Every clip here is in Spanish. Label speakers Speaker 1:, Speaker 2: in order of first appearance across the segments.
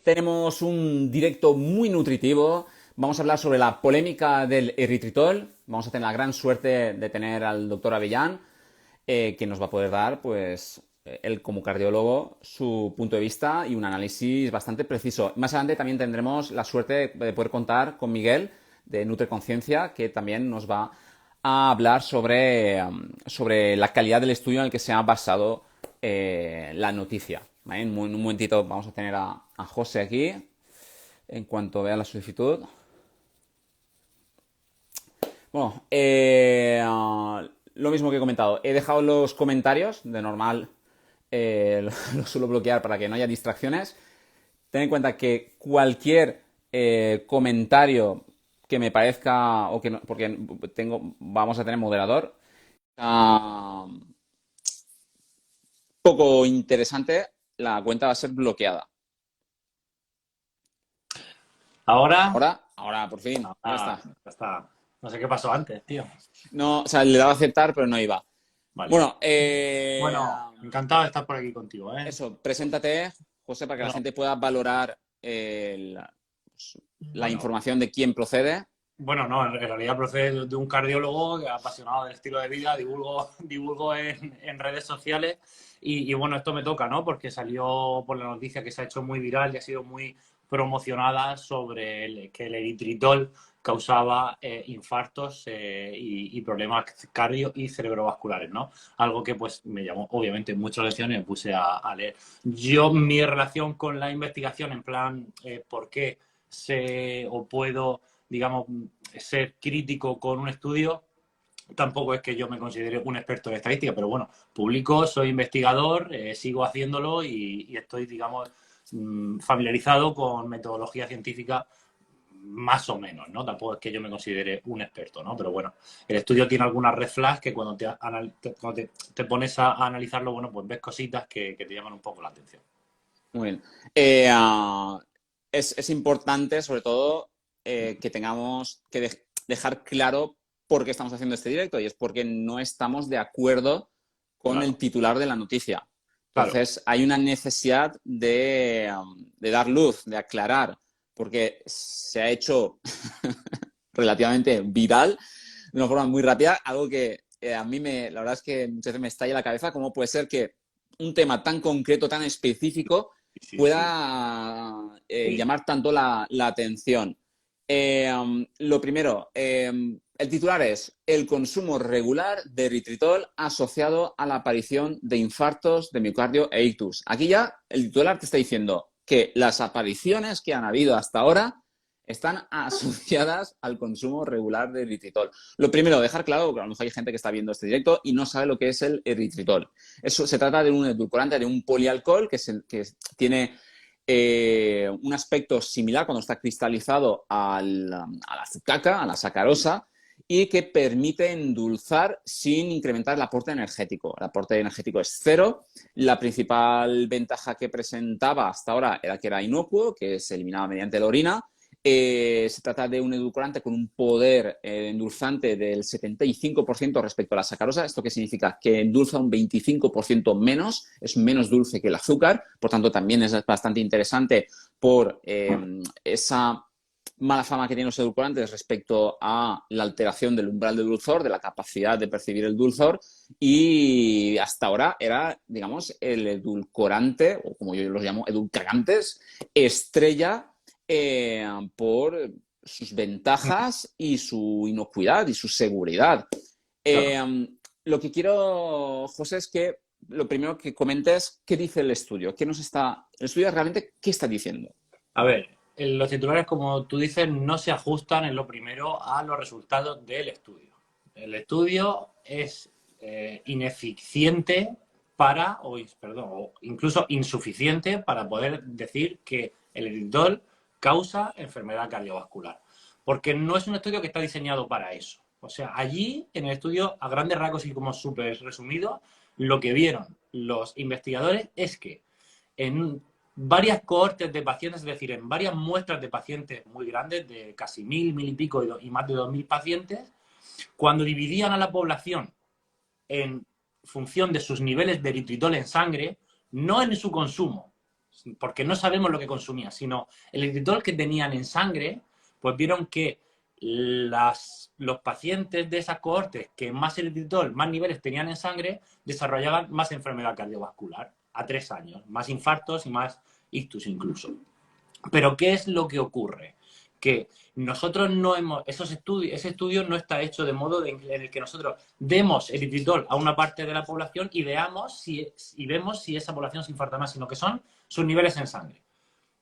Speaker 1: tenemos un directo muy nutritivo. Vamos a hablar sobre la polémica del eritritol. Vamos a tener la gran suerte de tener al doctor Avellán, que nos va a poder dar, pues, él como cardiólogo, su punto de vista y un análisis bastante preciso. Más adelante también tendremos la suerte de poder contar con Miguel de NutreConciencia, que también nos va a hablar sobre la calidad del estudio en el que se ha basado la noticia. ¿Vale? En un momentito vamos a tener a José aquí, en cuanto vea la solicitud. Bueno, lo mismo que he comentado. He dejado los comentarios, de normal lo suelo bloquear para que no haya distracciones. Ten en cuenta que cualquier comentario que me parezca, o que no, porque vamos a tener moderador, poco interesante, la cuenta va a ser bloqueada.
Speaker 2: Ahora,
Speaker 1: Ahora, por fin, ya está.
Speaker 2: ya está. No sé qué pasó antes, tío.
Speaker 1: No, o sea, le daba a aceptar, pero no iba.
Speaker 2: Vale.
Speaker 1: Bueno,
Speaker 2: Bueno, encantado de estar por aquí contigo, ¿eh?
Speaker 1: eso, preséntate, José, para que la
Speaker 2: Bueno,
Speaker 1: gente pueda valorar la
Speaker 2: bueno,
Speaker 1: información de quién procede.
Speaker 2: bueno, no, en realidad procede de un cardiólogo que apasionado del estilo de vida, divulgo en redes sociales y bueno, esto me toca, ¿no? Porque salió por la noticia que se ha hecho muy viral y ha sido muy promocionada sobre que el eritritol causaba infartos y problemas cardio y cerebrovasculares, ¿no? Algo que pues me llamó obviamente mucho la atención y me puse a leer. Yo, mi relación con la investigación, en plan, ¿por qué sé o puedo, digamos, ser crítico con un estudio? Tampoco es que yo me considere un experto en estadística, pero bueno, publico, soy investigador, sigo haciéndolo y estoy, digamos, familiarizado con metodología científica más o menos, ¿no? Tampoco es que yo me considere un experto, ¿no? Pero bueno, el estudio tiene algunas red flags que cuando te pones a analizarlo, bueno, pues ves cositas que te llaman un poco la atención.
Speaker 1: Muy bien. Es importante, sobre todo, que tengamos que dejar claro por qué estamos haciendo este directo, y es porque no estamos de acuerdo con el
Speaker 2: Claro,
Speaker 1: titular de la noticia.
Speaker 2: claro.
Speaker 1: Entonces, hay una necesidad de dar luz, de aclarar, porque se ha hecho relativamente viral de una forma muy rápida, algo que a mí la verdad es que muchas veces me estalla la cabeza. ¿Cómo puede ser que un tema tan concreto, tan específico,
Speaker 2: Sí, sí,
Speaker 1: pueda
Speaker 2: sí.
Speaker 1: llamar tanto la atención? Lo primero, el titular es: el consumo regular de eritritol asociado a la aparición de infartos de miocardio e ictus. Aquí ya el titular te está diciendo que las apariciones que han habido hasta ahora están asociadas al consumo regular de eritritol. Lo primero, dejar claro, porque a lo mejor hay gente que está viendo este directo y no sabe lo que es el eritritol. Eso se trata de un edulcorante, de un polialcohol que tiene un aspecto similar cuando está cristalizado a la azucaca, a la sacarosa, y que permite endulzar sin incrementar el aporte energético. El aporte energético es cero. La principal ventaja que presentaba hasta ahora era que era inocuo, que se eliminaba mediante la orina. Se trata de un edulcorante con un poder endulzante del 75% respecto a la sacarosa. ¿Esto qué significa? Que endulza un 25% menos, es menos dulce que el azúcar, por tanto también es bastante interesante por esa mala fama que tienen los edulcorantes respecto a la alteración del umbral de dulzor, de la capacidad de percibir el dulzor, y hasta ahora era, digamos, el edulcorante, o como yo los llamo, edulcarantes, estrella por sus ventajas y su inocuidad y su seguridad.
Speaker 2: Claro.
Speaker 1: Lo que quiero, José, es que lo primero que comentes qué dice el estudio, el estudio realmente qué está diciendo.
Speaker 2: A ver, los titulares, como tú dices, no se ajustan en lo primero a los resultados del estudio. El estudio es ineficiente o incluso insuficiente para poder decir que el eritritol causa enfermedad cardiovascular. Porque no es un estudio que está diseñado para eso. O sea, allí en el estudio, a grandes rasgos y como súper resumido, lo que vieron los investigadores es que en varias cohortes de pacientes, es decir, en varias muestras de pacientes muy grandes, de casi 1.000 y pico y más de 2.000 pacientes, cuando dividían a la población en función de sus niveles de eritritol en sangre, no en su consumo, porque no sabemos lo que consumía, sino el eritritol que tenían en sangre, pues vieron que los pacientes de esas cohortes que más eritritol, más niveles tenían en sangre, desarrollaban más enfermedad cardiovascular a 3 años, más infartos y más ictus incluso. Pero ¿qué es lo que ocurre? Que nosotros no hemos, ese estudio no está hecho de modo en el que nosotros demos eritritol a una parte de la población y vemos si esa población se infarta más, sino que son sus niveles en sangre.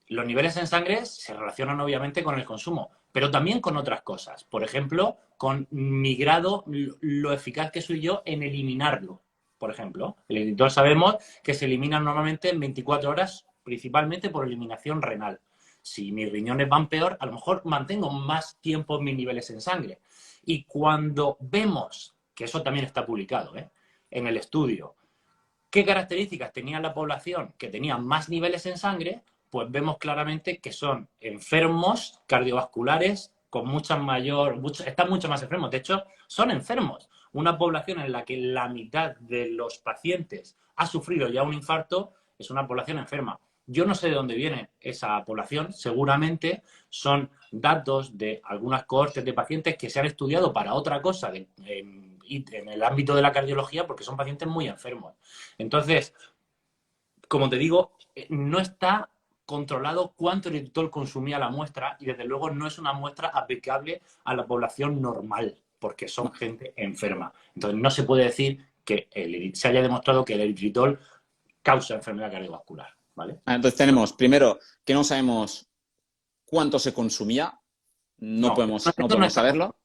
Speaker 2: Los niveles en sangre se relacionan obviamente con el consumo, pero también con otras cosas. Por ejemplo, con mi grado, lo eficaz que soy yo en eliminarlo. Por ejemplo, el eritritol sabemos que se elimina normalmente en 24 horas, principalmente por eliminación renal. Si mis riñones van peor, a lo mejor mantengo más tiempo mis niveles en sangre. Y cuando vemos, que eso también está publicado en el estudio, qué características tenía la población que tenía más niveles en sangre, pues vemos claramente que son enfermos cardiovasculares con están mucho más enfermos. De hecho, son enfermos. Una población en la que la mitad de los pacientes ha sufrido ya un infarto es una población enferma. Yo no sé de dónde viene esa población. Seguramente son datos de algunas cohortes de pacientes que se han estudiado para otra cosa en el ámbito de la cardiología porque son pacientes muy enfermos. Entonces, como te digo, no está controlado cuánto eritritol consumía la muestra y desde luego no es una muestra aplicable a la población normal porque son gente enferma. Entonces no se puede decir que se haya demostrado que el eritritol causa enfermedad cardiovascular, ¿vale?
Speaker 1: Entonces tenemos, primero, que no sabemos cuánto se consumía, no podemos saberlo.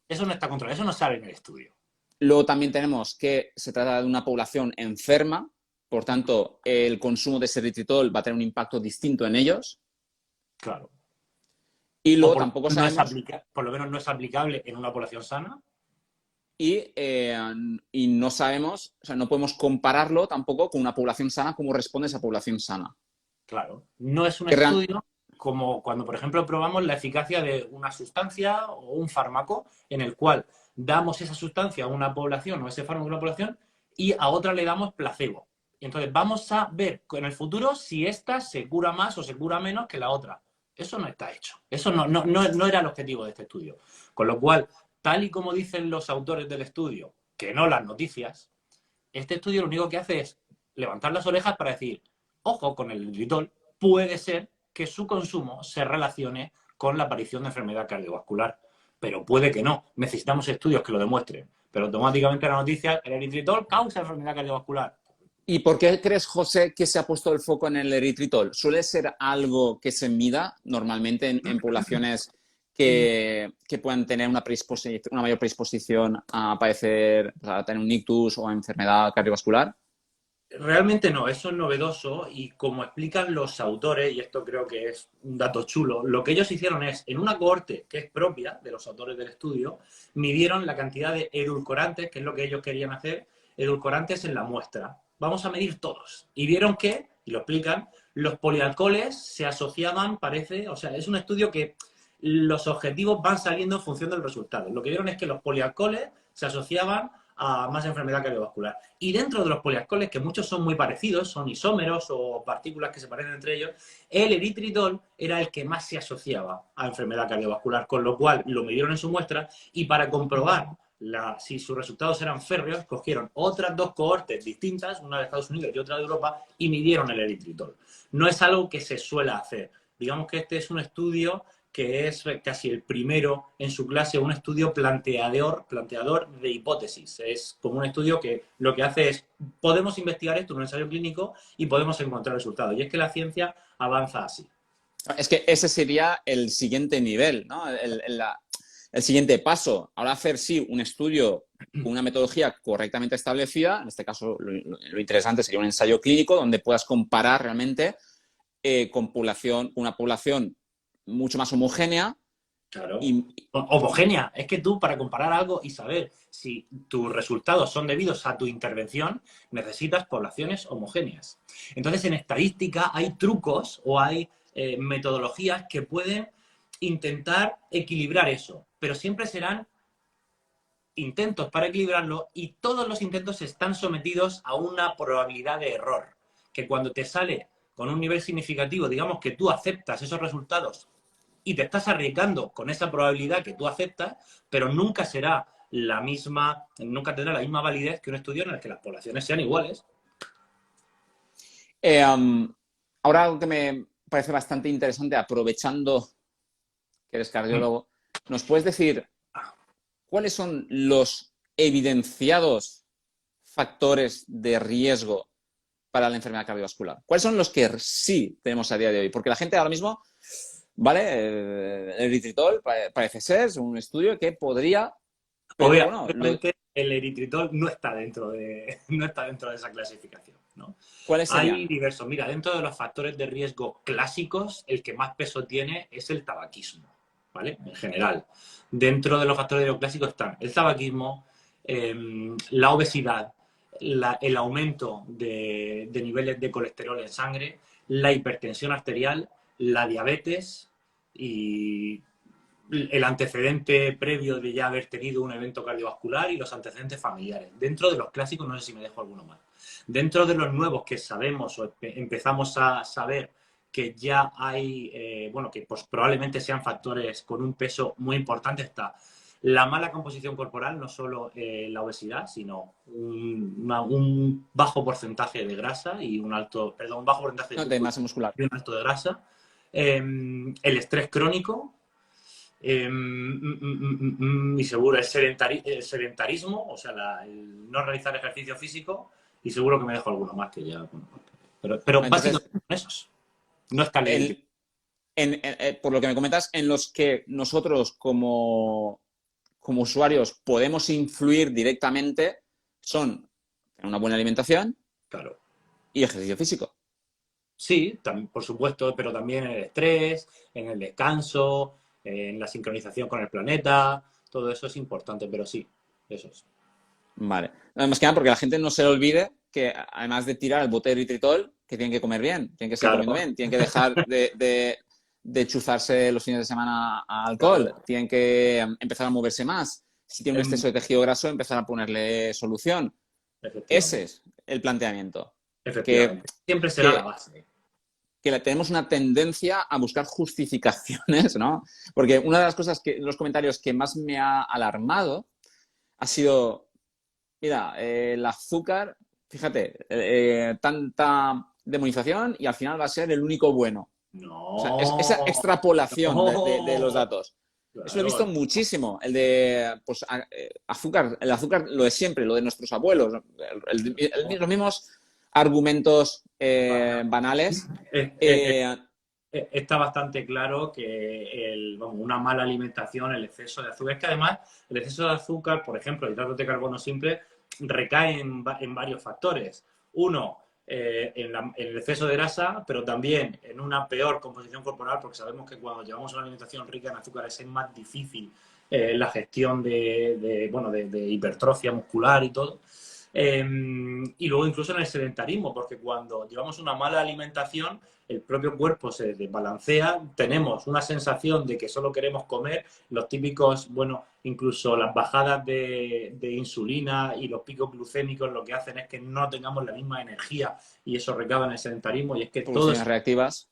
Speaker 2: Eso no está controlado, eso no sale en el estudio.
Speaker 1: Luego también tenemos que se trata de una población enferma, por tanto, el consumo de ese eritritol va a tener un impacto distinto en ellos.
Speaker 2: Claro.
Speaker 1: Y luego tampoco sabemos...
Speaker 2: por lo menos no es aplicable en una población sana.
Speaker 1: Y no sabemos, o sea, no podemos compararlo tampoco con una población sana, cómo responde esa población sana.
Speaker 2: Claro. No es un estudio como cuando, por ejemplo, probamos la eficacia de una sustancia o un fármaco en el cual damos esa sustancia a una población o ese fármaco a una población y a otra le damos placebo. Y entonces vamos a ver en el futuro si esta se cura más o se cura menos que la otra. Eso no está hecho. Eso no era el objetivo de este estudio. Con lo cual, tal y como dicen los autores del estudio, que no las noticias, este estudio lo único que hace es levantar las orejas para decir, ojo con el eritritol, puede ser que su consumo se relacione con la aparición de enfermedad cardiovascular. Pero puede que no. Necesitamos estudios que lo demuestren. Pero automáticamente la noticia, el eritritol causa enfermedad cardiovascular.
Speaker 1: ¿Y por qué crees, José, que se ha puesto el foco en el eritritol? ¿Suele ser algo que se mida normalmente en poblaciones que puedan tener una mayor predisposición a padecer, a tener un ictus o enfermedad cardiovascular?
Speaker 2: Realmente no, eso es novedoso y como explican los autores, y esto creo que es un dato chulo, lo que ellos hicieron es, en una cohorte que es propia de los autores del estudio, midieron la cantidad de edulcorantes, que es lo que ellos querían hacer, edulcorantes en la muestra. Vamos a medir todos. Y vieron que, y lo explican, los polialcoholes se asociaban, parece, o sea, es un estudio que los objetivos van saliendo en función del resultado. Lo que vieron es que los polialcoholes se asociaban a más enfermedad cardiovascular. Y dentro de los polialcoholes, que muchos son muy parecidos, son isómeros o partículas que se parecen entre ellos, el eritritol era el que más se asociaba a enfermedad cardiovascular, con lo cual lo midieron en su muestra y para comprobar si sus resultados eran férreos, cogieron otras dos cohortes distintas, una de Estados Unidos y otra de Europa, y midieron el eritritol. No es algo que se suele hacer. Digamos que este es un estudio que es casi el primero en su clase, un estudio planteador de hipótesis. Es como un estudio que lo que hace es, podemos investigar esto en un ensayo clínico y podemos encontrar resultados. Y es que la ciencia avanza así.
Speaker 1: Es que ese sería el siguiente nivel, ¿no? El siguiente paso. Ahora hacer, sí, un estudio con una metodología correctamente establecida, en este caso lo interesante sería un ensayo clínico donde puedas comparar realmente con una población mucho más homogénea.
Speaker 2: Claro. Homogénea. Es que tú, para comparar algo y saber si tus resultados son debidos a tu intervención, necesitas poblaciones homogéneas. Entonces, en estadística hay trucos o hay metodologías que pueden intentar equilibrar eso, pero siempre serán intentos para equilibrarlo y todos los intentos están sometidos a una probabilidad de error, que cuando te sale con un nivel significativo, digamos que tú aceptas esos resultados y te estás arriesgando con esa probabilidad que tú aceptas, pero nunca será la misma, nunca tendrá la misma validez que un estudio en el que las poblaciones sean iguales.
Speaker 1: Ahora algo que me parece bastante interesante, aprovechando que eres cardiólogo, ¿nos puedes decir cuáles son los evidenciados factores de riesgo para la enfermedad cardiovascular? ¿Cuáles son los que sí tenemos a día de hoy? Porque la gente ahora mismo, ¿vale? El eritritol parece ser un estudio que podría... Pero
Speaker 2: Obviamente, el eritritol no está dentro de esa clasificación, ¿no?
Speaker 1: ¿Cuáles serían?
Speaker 2: Hay diversos. Mira, dentro de los factores de riesgo clásicos, el que más peso tiene es el tabaquismo, ¿vale? En general. Dentro de los factores de riesgo clásicos están el tabaquismo, la obesidad, el aumento de niveles de colesterol en sangre, la hipertensión arterial, la diabetes y el antecedente previo de ya haber tenido un evento cardiovascular y los antecedentes familiares. Dentro de los clásicos, no sé si me dejo alguno más. Dentro de los nuevos que sabemos o empezamos a saber que ya hay, bueno, que pues probablemente sean factores con un peso muy importante, está la mala composición corporal, no solo la obesidad, sino un bajo porcentaje de grasa y un bajo porcentaje
Speaker 1: de masa muscular
Speaker 2: y un alto de grasa. El estrés crónico, y seguro el sedentarismo, o sea, el no realizar ejercicio físico, y seguro que me dejo alguno más que ya. Pero
Speaker 1: entonces,
Speaker 2: básicamente son esos. No está
Speaker 1: por lo que me comentas, en los que nosotros como usuarios podemos influir directamente son una buena alimentación,
Speaker 2: claro,
Speaker 1: y ejercicio físico.
Speaker 2: Sí, por supuesto, pero también en el estrés, en el descanso, en la sincronización con el planeta, todo eso es importante, pero sí, eso es.
Speaker 1: Vale. Más que nada porque la gente no se le olvide que además de tirar el bote de eritritol, que tienen que comer bien, tienen que seguir comiendo bien, tienen que dejar de chuzarse los fines de semana a alcohol, tienen que empezar a moverse más. Si tiene un exceso de tejido graso, empezar a ponerle solución. Ese es el planteamiento.
Speaker 2: Efectivamente. Siempre será la base.
Speaker 1: Que tenemos una tendencia a buscar justificaciones, ¿no? Porque una de las cosas los comentarios que más me ha alarmado ha sido, mira, el azúcar, fíjate, tanta demonización y al final va a ser el único bueno.
Speaker 2: No.
Speaker 1: O sea, esa extrapolación de los datos. Claro. Eso lo he visto muchísimo. El de, pues, azúcar, el azúcar lo de siempre, lo de nuestros abuelos. Los mismos argumentos banales.
Speaker 2: Está bastante claro que una mala alimentación, el exceso de azúcar, es que además el exceso de azúcar, por ejemplo, el hidratos de carbono simple, recae en varios factores. Uno, en el exceso de grasa, pero también en una peor composición corporal, porque sabemos que cuando llevamos una alimentación rica en azúcares es más difícil la gestión de hipertrofia muscular y todo. Y luego incluso en el sedentarismo, porque cuando llevamos una mala alimentación, el propio cuerpo se desbalancea, tenemos una sensación de que solo queremos comer, los típicos, bueno, incluso las bajadas de insulina y los picos glucémicos lo que hacen es que no tengamos la misma energía y eso recaba en el sedentarismo y es que todo es...
Speaker 1: reactivas.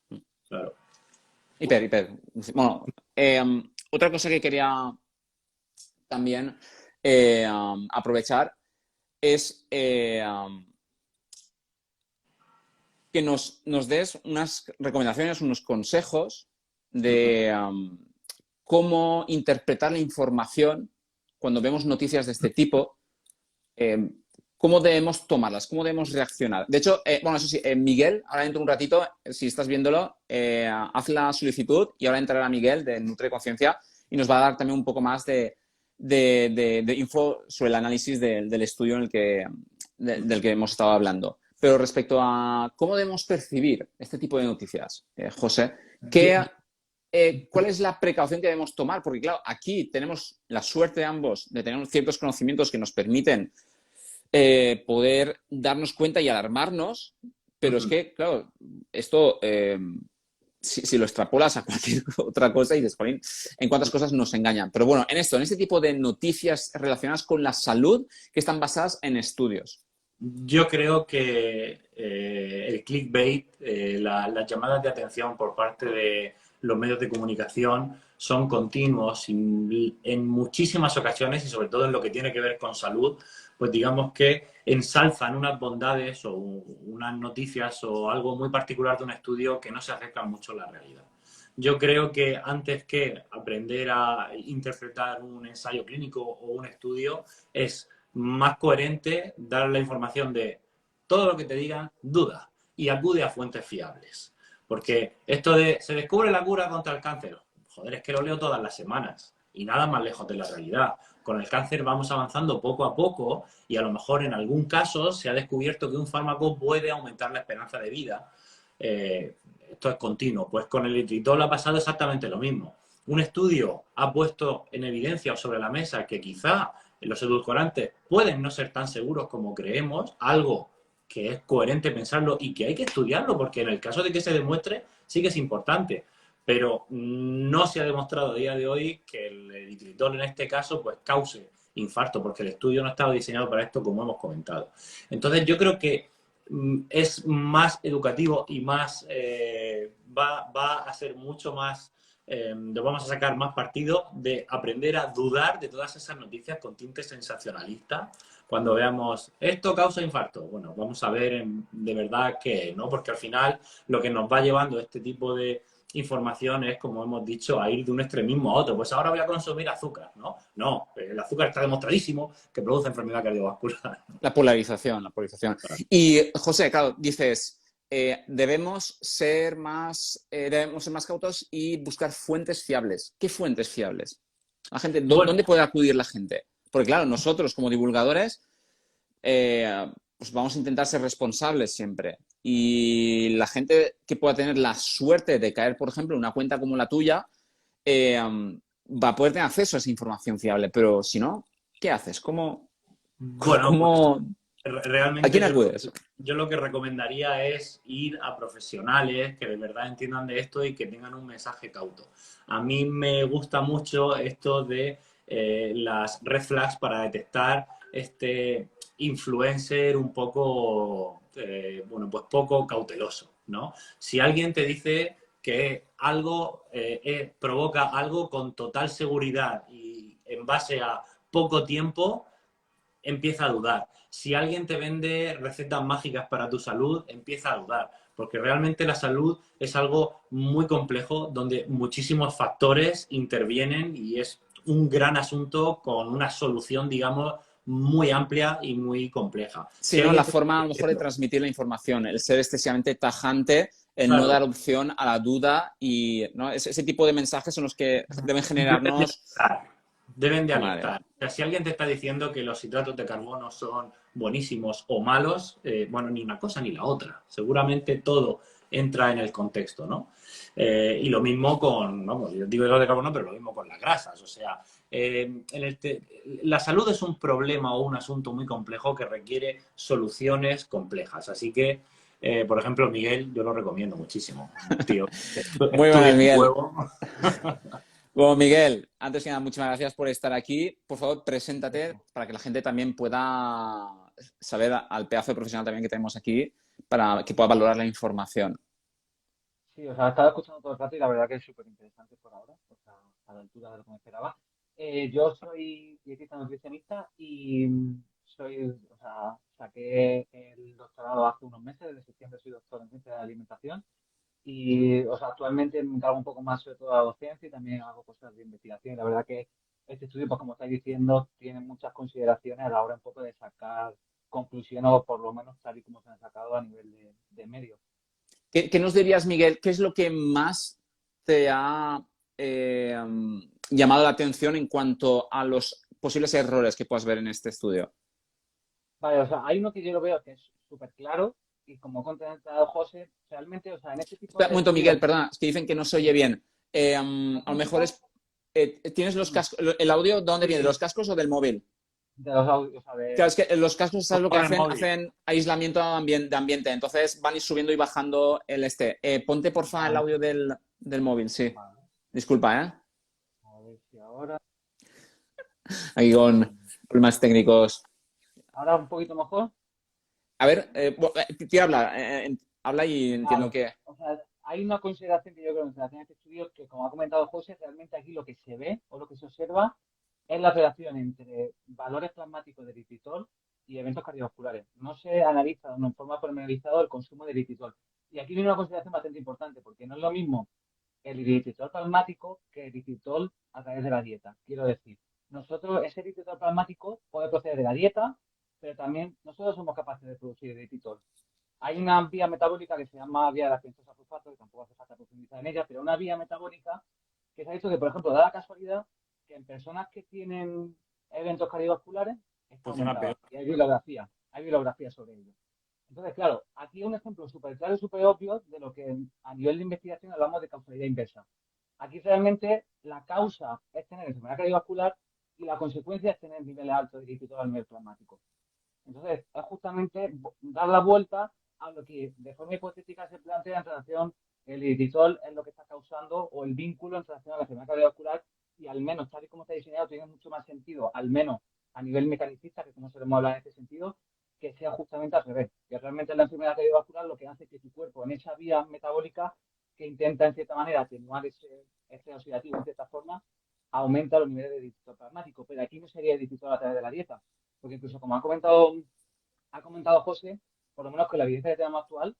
Speaker 2: Claro.
Speaker 1: Hiper. Bueno, otra cosa que quería también aprovechar es que nos des unas recomendaciones, unos consejos de cómo interpretar la información cuando vemos noticias de este tipo, cómo debemos tomarlas, cómo debemos reaccionar. De hecho, bueno, eso sí, Miguel, ahora dentro de un ratito, si estás viéndolo, haz la solicitud y ahora entrará Miguel de Nutre Conciencia y nos va a dar también un poco más de info sobre el análisis del estudio del que hemos estado hablando. Pero respecto a cómo debemos percibir este tipo de noticias, José, ¿cuál es la precaución que debemos tomar? Porque, claro, aquí tenemos la suerte de ambos de tener ciertos conocimientos que nos permiten poder darnos cuenta y alarmarnos, pero es que, claro, esto... Si lo extrapolas a cualquier otra cosa y dices, en cuántas cosas nos engañan. Pero bueno, en este tipo de noticias relacionadas con la salud que están basadas en estudios.
Speaker 2: Yo creo que el clickbait, las llamadas de atención por parte de los medios de comunicación son continuos y en muchísimas ocasiones, y sobre todo en lo que tiene que ver con salud, pues digamos que ensalzan unas bondades o unas noticias o algo muy particular de un estudio que no se acercan mucho a la realidad. Yo creo que antes que aprender a interpretar un ensayo clínico o un estudio, es más coherente dar la información de todo lo que te digan, duda y acude a fuentes fiables. Porque esto de se descubre la cura contra el cáncer, joder, es que lo leo todas las semanas y nada más lejos de la realidad. Con el cáncer vamos avanzando poco a poco y a lo mejor en algún caso se ha descubierto que un fármaco puede aumentar la esperanza de vida. Esto es continuo. Pues con el eritritol ha pasado exactamente lo mismo. Un estudio ha puesto en evidencia o sobre la mesa que quizá los edulcorantes pueden no ser tan seguros como creemos, algo que es coherente pensarlo y que hay que estudiarlo, porque en el caso de que se demuestre, sí que es importante. Pero no se ha demostrado a día de hoy que el eritritol en este caso pues cause infarto, porque el estudio no estaba diseñado para esto, como hemos comentado. Entonces yo creo que es más educativo y más va a ser mucho más le vamos a sacar más partido de aprender a dudar de todas esas noticias con tinte sensacionalista. Cuando veamos esto causa infarto, bueno, vamos a ver de verdad qué, ¿no? Porque al final lo que nos va llevando este tipo de información es, como hemos dicho, a ir de un extremismo a otro. Pues ahora voy a consumir azúcar, ¿no? No, el azúcar está demostradísimo que produce enfermedad cardiovascular.
Speaker 1: La polarización, la polarización. Y, José, claro, dices, debemos ser más cautos y buscar fuentes fiables. ¿Qué fuentes fiables? La gente,
Speaker 2: Bueno,
Speaker 1: ¿dónde puede acudir la gente? Porque, claro, nosotros como divulgadores, pues vamos a intentar ser responsables siempre. Y la gente que pueda tener la suerte de caer, por ejemplo, en una cuenta como la tuya, va a poder tener acceso a esa información fiable. Pero si no, ¿qué haces?
Speaker 2: bueno, pues
Speaker 1: ¿Cómo, ¿A
Speaker 2: realmente
Speaker 1: quién acudes?
Speaker 2: yo lo que recomendaría es ir a profesionales que de verdad entiendan de esto y que tengan un mensaje cauto. A mí me gusta mucho esto de las red flags para detectar este influencer un poco, bueno, pues poco cauteloso, ¿no? Si alguien te dice que algo provoca algo con total seguridad y en base a poco tiempo, empieza a dudar. Si alguien te vende recetas mágicas para tu salud, empieza a dudar, porque realmente la salud es algo muy complejo donde muchísimos factores intervienen y es un gran asunto con una solución, digamos, muy amplia y muy compleja. Si
Speaker 1: Sí, ¿no?
Speaker 2: alguien
Speaker 1: La
Speaker 2: te está
Speaker 1: forma a lo mejor de
Speaker 2: diciendo,
Speaker 1: transmitir la información, el ser excesivamente tajante, el no
Speaker 2: claro,
Speaker 1: dar opción a la duda y ¿no? Ese tipo de mensajes son los que deben
Speaker 2: deben de
Speaker 1: generarnos.
Speaker 2: alertar. Deben de
Speaker 1: Vale.
Speaker 2: alertar. O sea, si alguien te está diciendo que los hidratos de carbono son buenísimos o malos, bueno, ni una cosa ni la otra. Seguramente todo entra en el contexto, ¿no? Y lo mismo con, vamos, yo digo hidratos de carbono, pero lo mismo con las grasas. O sea, la salud es un problema o un asunto muy complejo que requiere soluciones complejas. Así que, por ejemplo, Miguel, yo lo recomiendo muchísimo. Tío,
Speaker 1: Muy buenas,
Speaker 2: estudia un
Speaker 1: Miguel.
Speaker 2: huevo.
Speaker 1: Bueno, Miguel, antes que nada, muchas gracias por estar aquí. Por favor, preséntate para que la gente también pueda saber al pedazo de profesional también que tenemos aquí para que pueda valorar la información.
Speaker 3: Sí, o sea, he estado escuchando todo el rato y la verdad que es súper interesante por ahora, o sea, a la altura de lo que me esperaba. Yo soy dietista nutricionista y o sea, saqué el doctorado hace unos meses, desde septiembre soy doctor en ciencia de la alimentación y, o sea, actualmente me encargo un poco más sobre todo de la docencia y también hago cosas de investigación. Y la verdad que este estudio, pues como estáis diciendo, tiene muchas consideraciones a la hora un poco de sacar conclusiones o por lo menos tal y como se han sacado a nivel de medios.
Speaker 1: ¿Qué nos dirías, Miguel? ¿Qué es lo que más te ha eh, llamado la atención en cuanto a los posibles errores que puedas ver en este estudio?
Speaker 3: Vale, o sea, hay uno que yo lo veo que es súper claro y como ha contado José, realmente, o sea, en este tipo
Speaker 1: Espera un
Speaker 3: de
Speaker 1: momento,
Speaker 3: estudios,
Speaker 1: Miguel, perdona, es que dicen que no se oye bien. A lo mejor
Speaker 3: acústica,
Speaker 1: es. ¿Tienes los cascos? ¿El audio de dónde viene? ¿De los cascos o del móvil?
Speaker 3: de los audios, o sea,
Speaker 1: Claro, es que los cascos, ¿sabes lo que
Speaker 2: Con el
Speaker 1: hacen?
Speaker 2: móvil.
Speaker 1: Hacen aislamiento de ambiente, entonces van a ir subiendo y bajando el este. Ponte, porfa, el
Speaker 3: vale,
Speaker 1: audio del móvil, sí.
Speaker 3: vale,
Speaker 1: Disculpa, ¿eh?
Speaker 3: a ver si ahora,
Speaker 1: Aquí con problemas técnicos.
Speaker 3: ahora un poquito mejor.
Speaker 1: A ver, tira, habla y entiendo
Speaker 3: Vale.
Speaker 1: que...
Speaker 3: O sea, hay una consideración que yo creo que en este estudio que, como ha comentado José, realmente aquí lo que se ve o lo que se observa es la relación entre valores plasmáticos de eritritol y eventos cardiovasculares. No se analiza de una forma pormenorizada el consumo de eritritol. Y aquí viene una consideración bastante importante, porque no es lo mismo el eritritol plasmático que el eritritol a través de la dieta. Quiero decir, nosotros, ese eritritol plasmático puede proceder de la dieta, pero también nosotros somos capaces de producir eritritol. Hay una vía metabólica que se llama vía de la pentosa fosfato, que tampoco hace falta profundizar en ella, pero una vía metabólica que se ha dicho que, por ejemplo, da la casualidad que en personas que tienen eventos cardiovasculares está
Speaker 2: Funciona peor.
Speaker 3: aumentada. Y hay bibliografía sobre ello. Entonces, claro, aquí un ejemplo súper claro y súper obvio de lo que a nivel de investigación hablamos de causalidad inversa. Aquí realmente la causa es tener enfermedad cardiovascular y la consecuencia es tener niveles altos de eritritol a nivel plasmático. Entonces, es justamente dar la vuelta a lo que de forma hipotética se plantea en relación el eritritol es lo que está causando o el vínculo en relación a la enfermedad cardiovascular y al menos, tal y como está diseñado, tiene mucho más sentido, al menos a nivel mecanicista, que no solemos hablar en este sentido, que sea justamente al revés, que realmente la enfermedad cardiovascular lo que hace es que tu cuerpo en esa vía metabólica que intenta en cierta manera atenuar ese oxidativo en cierta forma, aumenta los niveles de eritritol plasmático, pero aquí no sería eritritol a través de la dieta, porque incluso como ha comentado José, por lo menos con la evidencia que tenemos actual,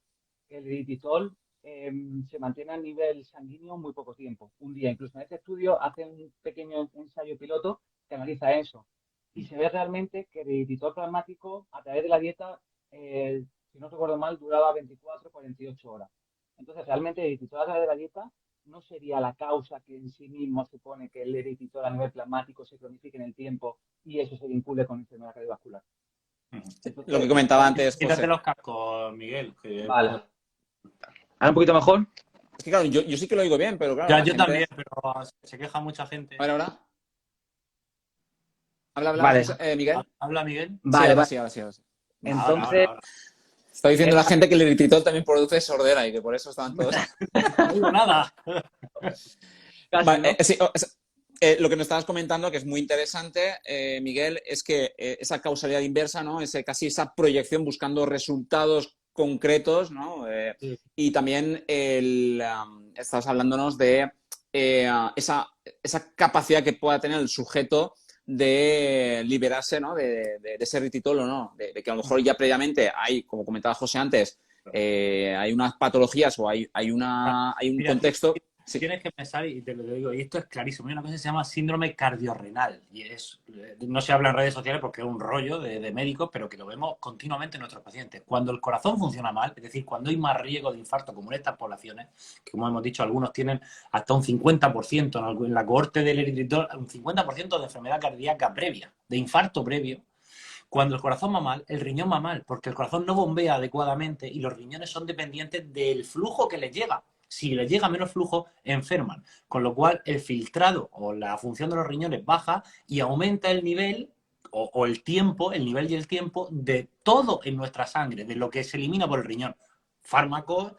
Speaker 3: el eritritol se mantiene a nivel sanguíneo muy poco tiempo, un día. Incluso en este estudio hace un pequeño ensayo piloto que analiza eso. Y se ve realmente que el eritritol plasmático a través de la dieta, si no recuerdo mal, duraba 24 48 horas. Entonces, realmente el eritritol a través de la dieta no sería la causa que en sí mismo supone que el eritritol a nivel plasmático se cronifique en el tiempo y eso se vincule con enfermedad cardiovascular.
Speaker 1: Lo que
Speaker 3: Entonces,
Speaker 1: comentaba antes,
Speaker 2: Quítate
Speaker 1: José.
Speaker 2: los cascos, Miguel.
Speaker 3: vale. ¿Ahora un poquito mejor?
Speaker 1: Es que claro, yo sí que lo oigo bien, pero claro,
Speaker 2: Ya,
Speaker 1: la
Speaker 2: yo
Speaker 1: gente...
Speaker 2: también, pero se queja mucha gente.
Speaker 1: A ver, ahora. Habla,
Speaker 3: Vale,
Speaker 1: José, Miguel.
Speaker 2: ¿Habla Miguel?
Speaker 1: Sí,
Speaker 3: vale,
Speaker 1: ahora
Speaker 3: vale.
Speaker 1: sí, ahora sí, ahora sí.
Speaker 3: Entonces,
Speaker 2: Ahora.
Speaker 1: Está diciendo la gente que el eritritol también produce sordera y que por eso estaban todos...
Speaker 2: No digo nada.
Speaker 3: casi,
Speaker 1: Vale,
Speaker 3: ¿no?
Speaker 1: sí, lo que nos estabas comentando, que es muy interesante, Miguel, es que esa causalidad inversa, ¿no? Esa proyección buscando resultados concretos, ¿no?
Speaker 2: Sí.
Speaker 1: Y también estabas hablándonos de esa capacidad que pueda tener el sujeto de liberarse, ¿no? de ese eritritol o no, de que a lo mejor ya previamente hay, como comentaba José antes, hay unas patologías o hay un
Speaker 2: Mira,
Speaker 1: contexto... Sí.
Speaker 2: tienes que pensar, y te lo digo, y esto es clarísimo, hay una cosa que se llama síndrome cardiorrenal, y no se habla en redes sociales porque es un rollo de médicos, pero que lo vemos continuamente en nuestros pacientes. Cuando el corazón funciona mal, es decir, cuando hay más riesgo de infarto, como en estas poblaciones, que como hemos dicho, algunos tienen hasta un 50% en la cohorte del eritritol, un 50% de enfermedad cardíaca previa, de infarto previo. Cuando el corazón va mal, el riñón va mal, porque el corazón no bombea adecuadamente y los riñones son dependientes del flujo que les llega. Si les llega menos flujo, enferman. Con lo cual, el filtrado o la función de los riñones baja y aumenta el nivel o el tiempo, el nivel y el tiempo de todo en nuestra sangre, de lo que se elimina por el riñón. Fármacos,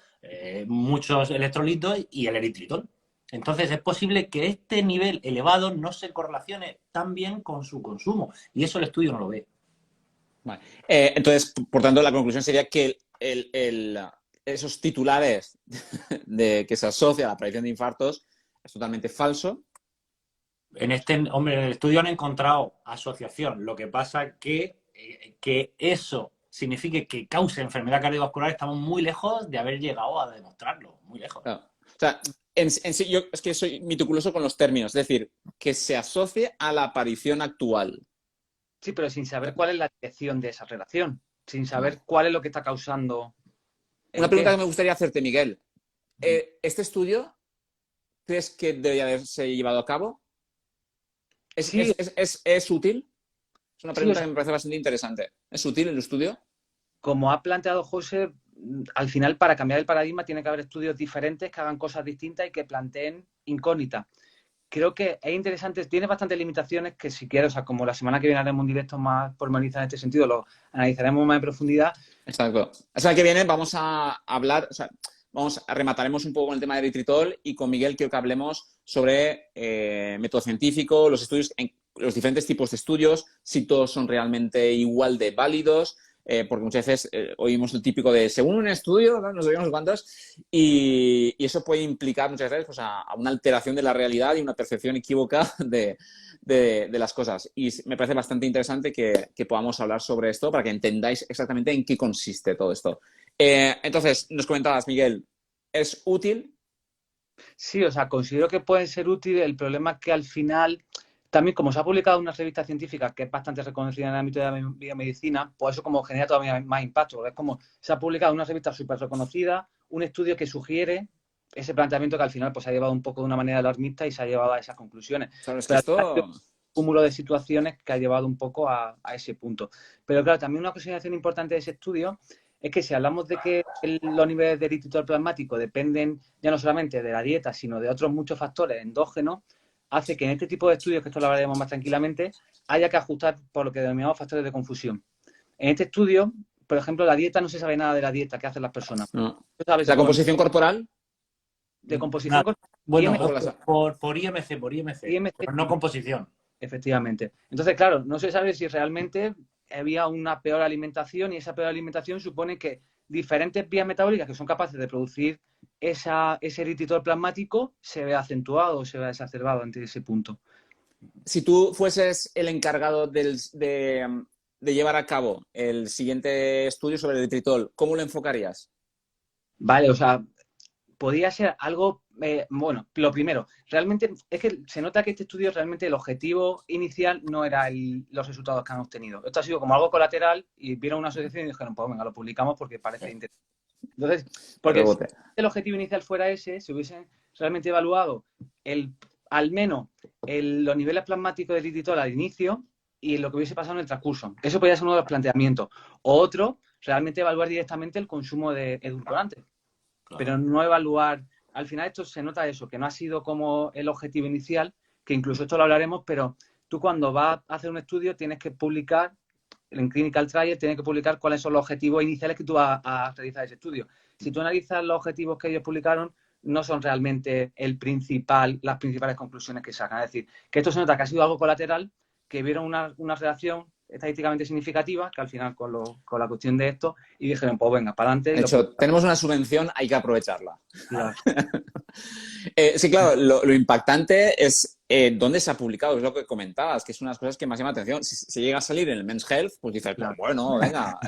Speaker 2: muchos electrolitos y el eritritol. Entonces, es posible que este nivel elevado no se correlacione tan bien con su consumo. Y eso el estudio no lo ve.
Speaker 1: Vale. Entonces, por tanto, la conclusión sería que esos titulares de que se asocia a la aparición de infartos es totalmente falso.
Speaker 2: En el estudio han encontrado asociación. Lo que pasa que eso signifique que cause enfermedad cardiovascular, estamos muy lejos de haber llegado a demostrarlo. Muy lejos.
Speaker 1: Claro. O sea, en sí, yo es que soy meticuloso con los términos. Es decir, que se asocie a la aparición actual.
Speaker 3: Sí, pero sin saber cuál es la dirección de esa relación, sin saber cuál es lo que está causando.
Speaker 1: Una pregunta que me gustaría hacerte, Miguel. ¿Este estudio crees que debería haberse llevado a cabo?
Speaker 3: Sí,
Speaker 1: ¿Es útil? Es una
Speaker 3: sí,
Speaker 1: pregunta que me parece bastante interesante. ¿Es útil el estudio?
Speaker 3: como ha planteado José, al final para cambiar el paradigma tiene que haber estudios diferentes que hagan cosas distintas y que planteen incógnitas. Creo que es interesante, tiene bastantes limitaciones que si quieres, o sea, como la semana que viene haremos un directo más pormenorizado en este sentido, lo analizaremos más en profundidad.
Speaker 1: Exacto. La semana que viene vamos a hablar, o sea, remataremos un poco con el tema del eritritol y con Miguel quiero que hablemos sobre método científico, los estudios, los diferentes tipos de estudios, si todos son realmente igual de válidos, porque muchas veces oímos el típico de según un estudio, ¿no? No sabemos cuántos, y eso puede implicar muchas veces pues, a una alteración de la realidad y una percepción equívoca de las cosas. Y me parece bastante interesante que podamos hablar sobre esto para que entendáis exactamente en qué consiste todo esto. Entonces, nos comentabas, Miguel, ¿es útil?
Speaker 3: Sí, o sea, considero que puede ser útil. El problema es que al final, también como se ha publicado en una revista científica que es bastante reconocida en el ámbito de la biomedicina, pues eso como genera todavía más impacto. Es como se ha publicado en una revista súper reconocida, un estudio que sugiere ese planteamiento que al final pues se ha llevado un poco de una manera alarmista y se ha llevado a esas conclusiones.
Speaker 1: Claro, es que
Speaker 3: Pero al final
Speaker 1: esto...
Speaker 3: un cúmulo de situaciones que ha llevado un poco a ese punto. Pero claro, también una consideración importante de ese estudio es que si hablamos de que los niveles de eritritol plasmático dependen ya no solamente de la dieta, sino de otros muchos factores endógenos, hace que en este tipo de estudios, que esto lo hablaremos más tranquilamente, haya que ajustar por lo que denominamos factores de confusión. En este estudio, por ejemplo, la dieta, no se sabe nada de la dieta que hacen las personas.
Speaker 1: No.
Speaker 3: ¿Tú sabes
Speaker 1: ¿La composición corporal?
Speaker 3: de composición
Speaker 2: Nada. Bueno,
Speaker 3: IMC,
Speaker 2: por IMC,
Speaker 3: IMC,
Speaker 2: pero no composición.
Speaker 3: efectivamente. Entonces, claro, no se sabe si realmente había una peor alimentación y esa peor alimentación supone que diferentes vías metabólicas que son capaces de producir ese eritritol plasmático se ve acentuado o se ve exacerbado ante ese punto.
Speaker 1: Si tú fueses el encargado de llevar a cabo el siguiente estudio sobre el eritritol, ¿cómo lo enfocarías?
Speaker 3: Vale, o sea, podría ser algo, bueno, lo primero, realmente es que se nota que este estudio realmente el objetivo inicial no era los resultados que han obtenido. Esto ha sido como algo colateral y vieron una asociación y dijeron, pues venga, lo publicamos porque parece interesante. Entonces, porque si el objetivo inicial fuera ese, se hubiesen realmente evaluado al menos los niveles plasmáticos de eritritol al inicio y lo que hubiese pasado en el transcurso. Eso podría ser uno de los planteamientos. O otro, realmente evaluar directamente el consumo de edulcorantes. Claro. Pero no evaluar, al final esto se nota eso, que no ha sido como el objetivo inicial, que incluso esto lo hablaremos, pero tú cuando vas a hacer un estudio tienes que publicar, en Clinical Trial tienes que publicar cuáles son los objetivos iniciales que tú vas a realizar ese estudio. Si tú analizas los objetivos que ellos publicaron, no son realmente las principales conclusiones que sacan. Es decir, que esto se nota que ha sido algo colateral, que vieron una relación estadísticamente significativa, que al final con la cuestión de esto, y dijeron, pues venga, para adelante.
Speaker 1: De hecho, tenemos una subvención, hay que aprovecharla.
Speaker 3: Claro.
Speaker 1: Sí, claro, lo impactante es dónde se ha publicado, es lo que comentabas, que es una de las cosas que más llama la atención. Si llega a salir en el Men's Health, pues dices, claro, bueno, venga.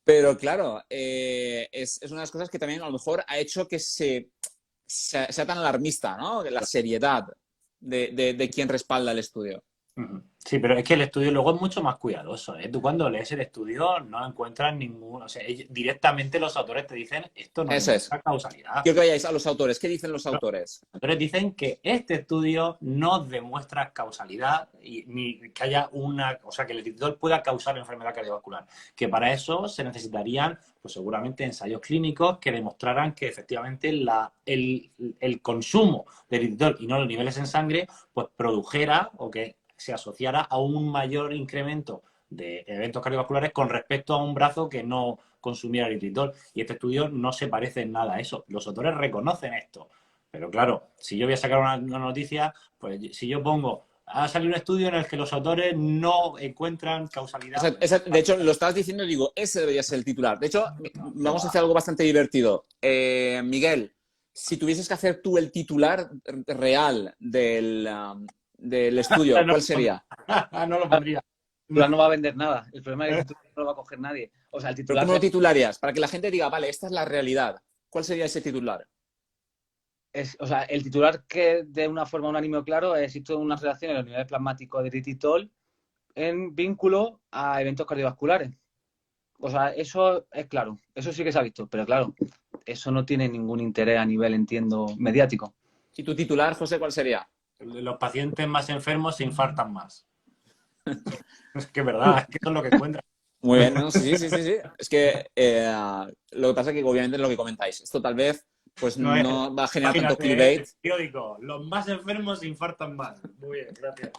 Speaker 1: Pero claro, es una de las cosas que también a lo mejor ha hecho que sea tan alarmista, ¿no? La seriedad de quien respalda el estudio.
Speaker 2: Sí, pero es que el estudio luego es mucho más cuidadoso, ¿eh? Tú cuando lees el estudio no encuentras ningún... O sea, directamente los autores te dicen esto no demuestra causalidad.
Speaker 1: Quiero que vayáis a los autores. ¿Qué dicen los autores?
Speaker 2: Los autores dicen que este estudio no demuestra causalidad ni que haya o sea, que el eritritol pueda causar enfermedad cardiovascular. Que para eso se necesitarían, pues seguramente, ensayos clínicos que demostraran que efectivamente el consumo de eritritol y no los niveles en sangre, pues produjera o que se asociara a un mayor incremento de eventos cardiovasculares con respecto a un brazo que no consumiera eritritol. Y este estudio no se parece en nada a eso. Los autores reconocen esto. Pero claro, si yo voy a sacar una noticia, pues si yo pongo, ha salido un estudio en el que los autores no encuentran causalidad.
Speaker 1: De hecho, lo estabas diciendo y digo, ese debería ser el titular. De hecho, vamos a hacer algo bastante divertido. Miguel, si tuvieses que hacer tú el titular real del estudio, ¿cuál sería?
Speaker 2: No lo pondría.
Speaker 3: No va a vender nada. El problema es que no lo va a coger nadie. O sea, el titular...
Speaker 1: ¿Pero cómo lo titularías? Para que la gente diga, vale, esta es la realidad. ¿Cuál sería ese titular?
Speaker 3: O sea, el titular que de una forma unánime o claro existe una relación en los niveles plasmáticos de eritritol en vínculo a eventos cardiovasculares. O sea, eso es claro. Eso sí que se ha visto. Pero claro, eso no tiene ningún interés a nivel, entiendo, mediático.
Speaker 1: ¿Y tu titular, José, cuál sería?
Speaker 2: Los pacientes más enfermos se infartan más. Es que es verdad, es que eso es lo que encuentran.
Speaker 1: Muy bien, ¿no? Sí. Es que lo que pasa es que obviamente es lo que comentáis. Esto tal vez pues no va a generar tanto clickbait.
Speaker 2: Periódico, los más enfermos se infartan más. Muy bien, gracias.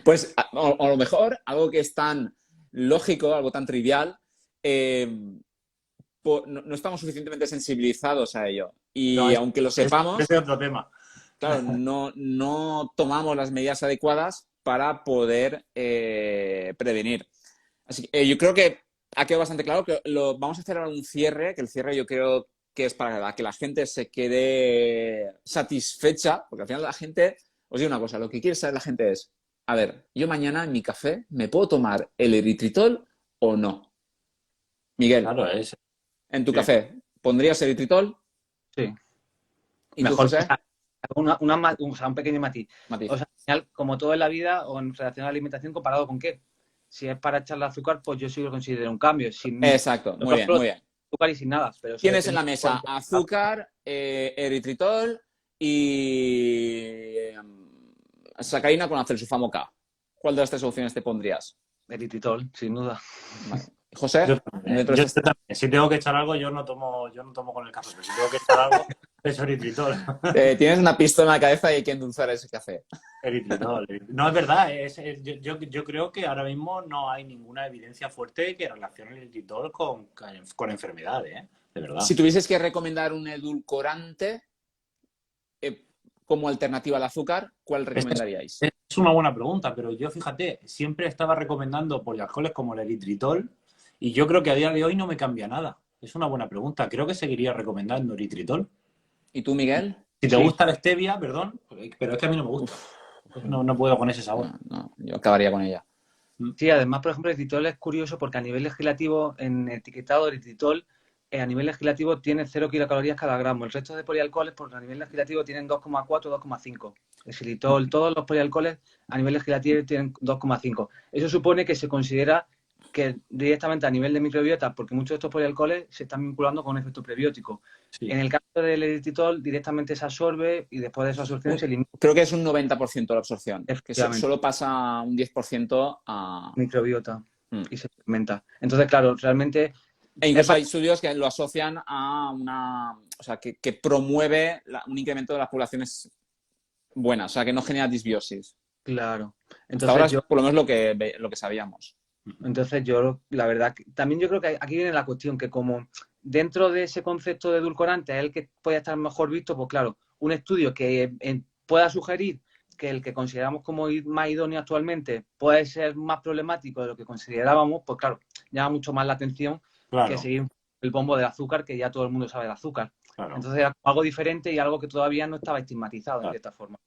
Speaker 1: Pues a lo mejor algo que es tan lógico, algo tan trivial, no estamos suficientemente sensibilizados a ello. Y aunque lo sepamos...
Speaker 2: Ese es otro tema.
Speaker 1: Claro, no tomamos las medidas adecuadas para poder prevenir. Así que yo creo que ha quedado bastante claro que vamos a hacer ahora un cierre, que el cierre yo creo que es para que la gente se quede satisfecha, porque al final la gente, os digo una cosa, lo que quiere saber la gente es, a ver, yo mañana en mi café me puedo tomar el eritritol o no. Miguel,
Speaker 2: Claro, es.
Speaker 1: en tu
Speaker 2: Sí.
Speaker 1: café, ¿pondrías eritritol?
Speaker 3: Sí.
Speaker 1: ¿Y tú,
Speaker 3: Mejor,
Speaker 1: José?
Speaker 3: o sea, un pequeño matiz.
Speaker 1: Matiz.
Speaker 3: O sea, al final, como todo en la vida o en relación a la alimentación, ¿comparado con qué? Si es para echarle azúcar, pues yo sí lo considero un cambio. Sin
Speaker 1: Exacto, muy bien, muy bien.
Speaker 3: azúcar y sin nada. Pero eso
Speaker 1: Tienes en
Speaker 3: depende
Speaker 1: la mesa azúcar, eritritol y sacarina con acel-sulfamo K. ¿Cuál de las tres opciones te pondrías?
Speaker 3: eritritol, sin duda.
Speaker 1: Vale. José,
Speaker 2: Yo también.
Speaker 1: dentro de estas-
Speaker 2: Si tengo que echar algo, yo no tomo con el café, pero si tengo que echar algo, es eritritol.
Speaker 1: tienes una pistola en la cabeza y hay que endulzar ese café.
Speaker 2: Eritritol. No, es verdad. Yo creo que ahora mismo no hay ninguna evidencia fuerte que relacione el eritritol con enfermedades, ¿eh? De verdad.
Speaker 1: Si tuvieses que recomendar un edulcorante como alternativa al azúcar, ¿cuál recomendaríais?
Speaker 2: Es una buena pregunta, pero yo, fíjate, siempre estaba recomendando polialcoholes como el eritritol y yo creo que a día de hoy no me cambia nada. Es una buena pregunta. Creo que seguiría recomendando eritritol.
Speaker 1: ¿Y tú, Miguel?
Speaker 2: Si te gusta la stevia, perdón, pero es que a mí no me gusta. No puedo con ese sabor.
Speaker 1: No, yo acabaría con ella.
Speaker 3: Sí, además, por ejemplo, el eritritol es curioso porque a nivel legislativo, en etiquetado de eritritol, a nivel legislativo tiene 0 kilocalorías cada gramo. El resto de polialcoholes, por a nivel legislativo, tienen 2,4 o 2,5. El xilitol, todos los polialcoholes a nivel legislativo tienen 2,5. Eso supone que se considera que directamente a nivel de microbiota, porque muchos de estos polialcoholes se están vinculando con un efecto prebiótico.
Speaker 2: Sí.
Speaker 3: En el caso del eritritol, directamente se absorbe y después de esa absorción se elimina.
Speaker 1: Creo que es un 90% la absorción, que
Speaker 3: Efectivamente.
Speaker 1: solo pasa un 10% a...
Speaker 3: Microbiota y se fermenta. Entonces, claro, realmente...
Speaker 1: E incluso hay estudios que lo asocian a una... O sea, que promueve un incremento de las poblaciones buenas, o sea, que no genera disbiosis.
Speaker 3: Claro.
Speaker 1: Entonces, hasta ahora es por lo menos lo que sabíamos.
Speaker 3: Entonces yo, la verdad, también yo creo que aquí viene la cuestión, que como dentro de ese concepto de edulcorante es el que puede estar mejor visto, pues claro, un estudio que pueda sugerir que el que consideramos como más idóneo actualmente puede ser más problemático de lo que considerábamos, pues claro, llama mucho más la atención que seguir el bombo del azúcar, que ya todo el mundo sabe del azúcar. Claro. Entonces era algo diferente y algo que todavía no estaba estigmatizado en cierta forma.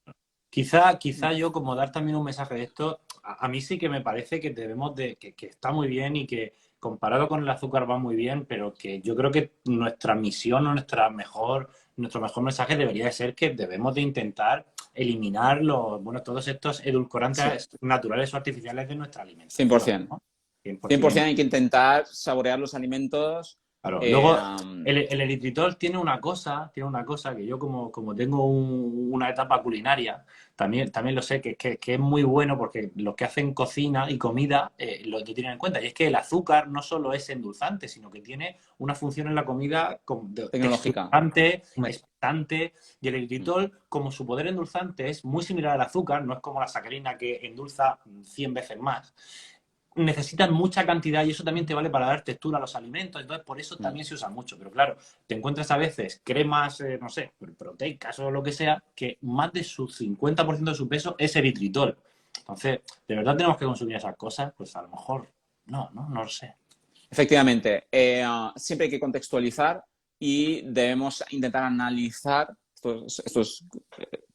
Speaker 2: Quizá yo, como dar también un mensaje de esto, a mí sí que me parece que debemos que está muy bien y que comparado con el azúcar va muy bien, pero que yo creo que nuestra misión o nuestro mejor mensaje debería de ser que debemos de intentar eliminar todos estos edulcorantes naturales o artificiales de nuestra alimentación.
Speaker 1: 100%. ¿No? 100% hay que intentar saborear los alimentos.
Speaker 2: Claro. Luego, el eritritol tiene una cosa que yo como tengo una etapa culinaria, también lo sé, que es muy bueno porque los que hacen cocina y comida lo tienen en cuenta. Y es que el azúcar no solo es endulzante, sino que tiene una función en la comida
Speaker 1: tecnológica,
Speaker 2: espesante. Y el eritritol, como su poder endulzante es muy similar al azúcar, no es como la sacarina que endulza 100 veces más. Necesitan mucha cantidad y eso también te vale para dar textura a los alimentos, entonces por eso también se usa mucho, pero claro, te encuentras a veces cremas, no sé, proteicas o lo que sea, que más de su 50% de su peso es eritritol. Entonces, ¿de verdad tenemos que consumir esas cosas? Pues a lo mejor no lo sé.
Speaker 1: Efectivamente, siempre hay que contextualizar y debemos intentar analizar, esto es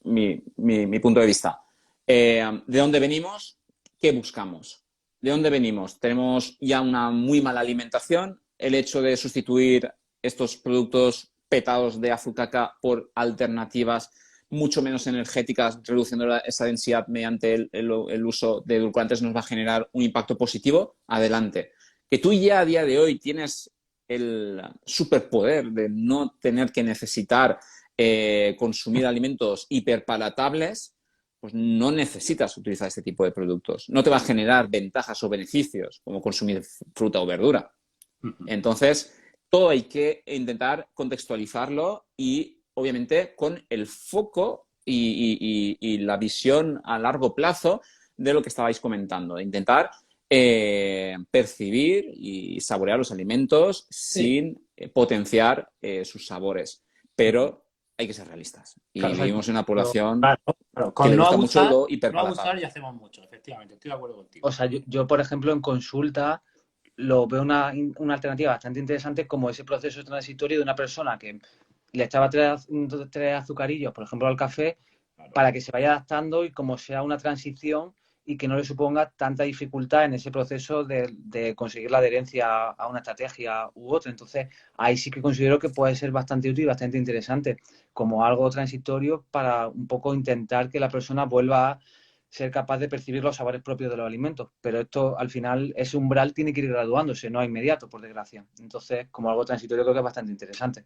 Speaker 1: mi punto de vista, de dónde venimos, qué buscamos. ¿De dónde venimos? Tenemos ya una muy mala alimentación. El hecho de sustituir estos productos petados de azúcar por alternativas mucho menos energéticas, reduciendo esa densidad mediante el uso de edulcorantes, nos va a generar un impacto positivo. Adelante. Que tú ya a día de hoy tienes el superpoder de no tener que necesitar consumir alimentos hiperpalatables, pues no necesitas utilizar este tipo de productos. No te va a generar ventajas o beneficios como consumir fruta o verdura. Entonces, todo hay que intentar contextualizarlo y, obviamente, con el foco y la visión a largo plazo de lo que estabais comentando. Intentar percibir y saborear los alimentos sin potenciar sus sabores. Pero hay que ser realistas. Y vivimos en una población
Speaker 2: que le gusta mucho lo
Speaker 1: hiperpalatable.
Speaker 2: No abusar y hacemos mucho, efectivamente. Estoy de acuerdo contigo.
Speaker 3: O sea, yo por ejemplo, en consulta, lo veo una alternativa bastante interesante como ese proceso transitorio de una persona que le echaba tres azucarillos, por ejemplo, al café, para que se vaya adaptando y como sea una transición y que no le suponga tanta dificultad en ese proceso de conseguir la adherencia a una estrategia u otra. Entonces, ahí sí que considero que puede ser bastante útil y bastante interesante como algo transitorio para un poco intentar que la persona vuelva a ser capaz de percibir los sabores propios de los alimentos. Pero esto, al final, ese umbral tiene que ir graduándose, no es inmediato, por desgracia. Entonces, como algo transitorio, creo que es bastante interesante.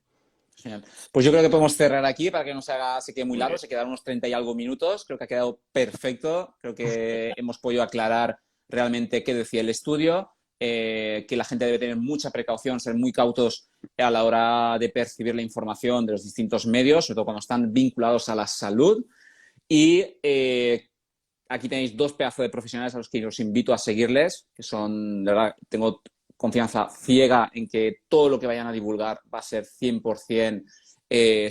Speaker 1: Genial. Pues yo creo que podemos cerrar aquí para que no se quede muy
Speaker 2: Muy
Speaker 1: largo,
Speaker 2: bien.
Speaker 1: se quedaron unos 30 y algo minutos, creo que ha quedado perfecto, creo que hemos podido aclarar realmente qué decía el estudio, que la gente debe tener mucha precaución, ser muy cautos a la hora de percibir la información de los distintos medios, sobre todo cuando están vinculados a la salud. Y aquí tenéis dos pedazos de profesionales a los que os invito a seguirles, que son, de verdad, tengo confianza ciega en que todo lo que vayan a divulgar va a ser 100%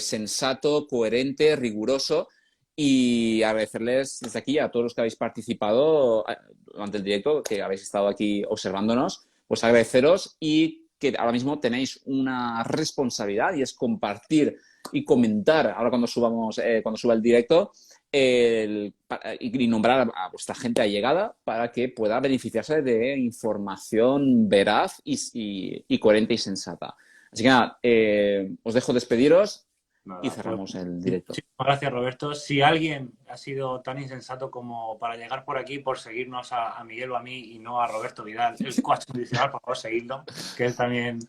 Speaker 1: sensato, coherente, riguroso, y agradecerles desde aquí a todos los que habéis participado durante el directo, que habéis estado aquí observándonos, pues agradeceros y que ahora mismo tenéis una responsabilidad y es compartir y comentar, ahora cuando suba el directo, y nombrar a vuestra gente allegada para que pueda beneficiarse de información veraz y coherente y sensata. Así que nada, os dejo despediros
Speaker 2: Nada,
Speaker 1: y cerramos
Speaker 2: pues,
Speaker 1: el directo.
Speaker 2: muchísimas gracias, Roberto. Si alguien ha sido tan insensato como para llegar por aquí, por seguirnos a Miguel o a mí y no a Roberto Vidal, el coach nutricional, por favor, seguidlo, que él también,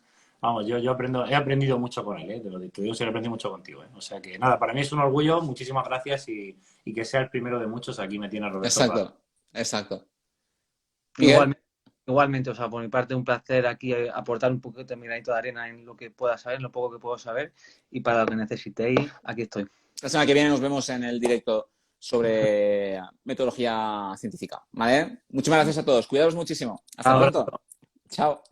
Speaker 2: vamos, yo he aprendido mucho con él, te lo digo, sí, he aprendido mucho contigo. O sea que nada, para mí es un orgullo, muchísimas gracias y que sea el primero de muchos. Aquí me tiene Roberto.
Speaker 1: Exacto, exacto. Miguel.
Speaker 3: Igualmente, o sea, por mi parte, un placer aquí aportar un poquito de mi granito de arena en lo que pueda saber, en lo poco que puedo saber, y para lo que necesitéis, aquí estoy.
Speaker 1: La semana que viene nos vemos en el directo sobre metodología científica, ¿vale? Muchísimas gracias a todos. Cuidaos muchísimo. Hasta pronto. Chao.